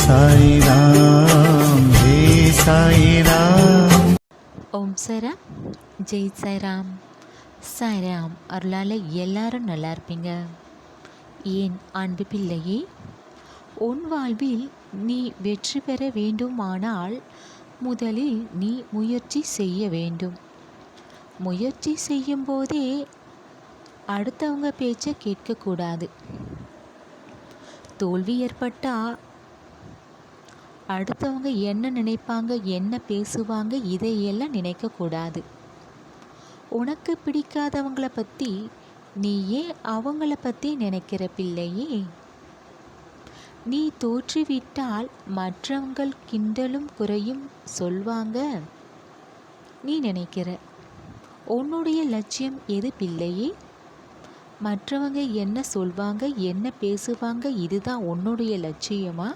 சாய்ராம் ஜெய் சாய்ராம். ஓம் சாய்ராம், ஜெய் சாய்ராம். சாய்ராம் அருளால் எல்லாரும் நல்லா இருப்பீங்க. ஏன் அன்பு பிள்ளையே, உன் வாழ்வில் நீ வெற்றி பெற வேண்டுமானால் முதலில் நீ முயற்சி செய்ய வேண்டும். முயற்சி செய்யும் போதே அடுத்தவங்க பேச்சை கேட்கக்கூடாது. தோல்வி ஏற்பட்டால் அடுத்தவங்க என்ன நினைப்பாங்க, என்ன பேசுவாங்க, இதையெல்லாம் நினைக்கக்கூடாது. உனக்கு பிடிக்காதவங்களை பற்றி நீ ஏன் அவங்கள பற்றி நினைக்கிற பிள்ளையே? நீ தோற்றுவிட்டால் மற்றவங்கள் கிண்டலும் குறையும் சொல்வாங்க நீ நினைக்கிற. உன்னுடைய லட்சியம் எது பிள்ளையே? மற்றவங்க என்ன சொல்வாங்க, என்ன பேசுவாங்க, இதுதான் உன்னுடைய லட்சியமா?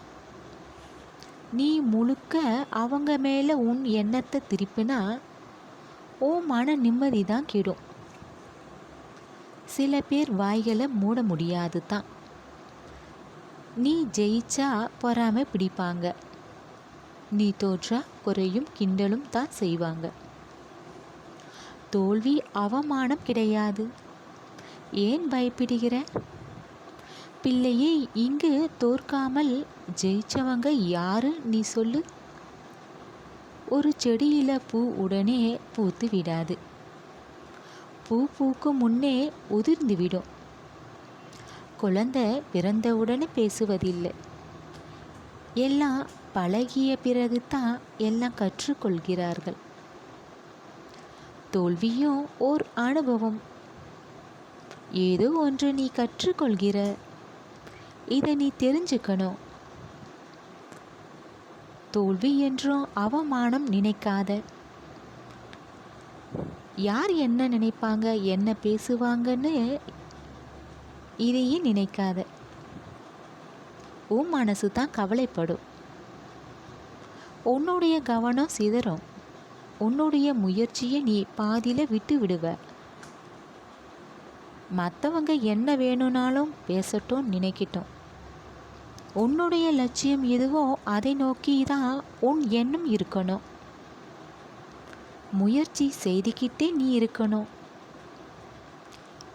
நீ முழுக்க அவங்க மேலே உன் எண்ணத்தை திருப்பினா உன் மன நிம்மதி தான் கெடும். சில பேர் வாய்களை மூட முடியாது தான். நீ ஜெயிச்சா பொறாமை பிடிப்பாங்க, நீ தோற்றா குறையும் கிண்டலும் தான் செய்வாங்க. தோல்வி அவமானம் கிடையாது. ஏன் பயப்படுகிற பிள்ளையே? இங்கு தோற்காமல் ஜெயிச்சவங்க யாரு நீ சொல்லு? ஒரு செடியில் பூ உடனே பூத்து விடாது. பூ பூக்கும் முன்னே உதிர்ந்து விடும். குழந்தை பிறந்தவுடனே பேசுவதில்லை. எல்லாம் பழகிய பிறகு தான் எல்லாம் கற்றுக்கொள்கிறார்கள். தோல்வியும் ஓர் அனுபவம். ஏதோ ஒன்று நீ கற்றுக்கொள்கிற. இதை நீ தெரிஞ்சுக்கணும். தோல்வி என்றும் அவமானம் நினைக்காத. யார் என்ன நினைப்பாங்க, என்ன பேசுவாங்கன்னு இதையே நினைக்காத. உன் மனசு தான் கவலைப்படும். உன்னுடைய கவனம் சிதறும். உன்னுடைய முயற்சியை நீ பாதியில் விட்டு விடுவ. மற்றவங்க என்ன வேணும்னாலும் பேசட்டும், நினைக்கட்டும். உன்னுடைய லட்சியம் எதுவோ அதை நோக்கி தான் உன் எண்ணம் இருக்கணும். முயற்சி செய்துக்கிட்டே நீ இருக்கணும்.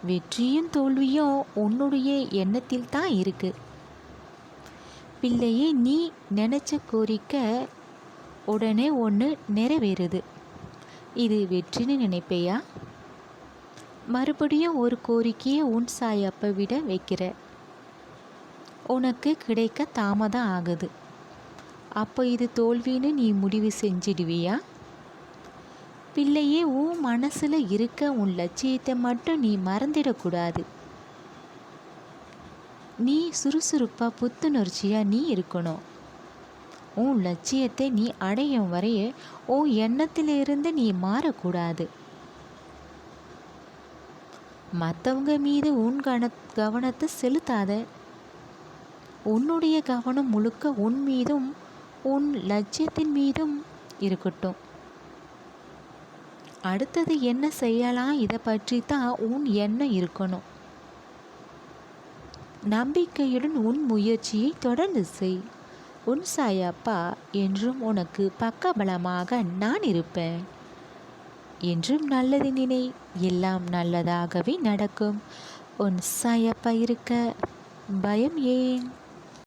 வெற்றியும் தோல்வியும் உன்னுடைய எண்ணத்தில் தான் இருக்கு பிள்ளையே. நீ நினச்ச கோரிக்கை உடனே ஒன்று நிறைவேறுது. இது வெற்றின்னு நினைப்பையா? மறுபடியும் ஒரு கோரிக்கையை உன் சாயப்பை விட வைக்கிற. உனக்கு கிடைக்க தாமதம் ஆகுது. அப்போ இது தோல்வின்னு நீ முடிவு செஞ்சிடுவியா? பிள்ளையே, உன் மனசில் இருக்க உன் லட்சியத்தை மட்டும் நீ மறந்துடக்கூடாது. நீ சுறுசுறுப்பாக புத்துணர்ச்சியாக நீ இருக்கணும். உன் லட்சியத்தை நீ அடையும் வரைய உன் எண்ணத்திலிருந்து நீ மாறக்கூடாது. மற்றவங்க மீது உன் கவனத்தை செலுத்தாத. உன்னுடைய கவனம் முழுக்க உன் மீதும் உன் லட்சியத்தின் மீதும் இருக்கட்டும். அடுத்தது என்ன செய்யலாம், இதை பற்றி தான் உன் எண்ணம் இருக்கணும். நம்பிக்கையுடன் உன் முயற்சியை தொடர்ந்து செய். உன் சாயப்பா என்றும் உனக்கு பக்கபலமாக நான் இருப்பேன். என்றும் நல்லது நினை, எல்லாம் நல்லதாகவே நடக்கும். உன் சாயப்பா இருக்க பயம் ஏன்?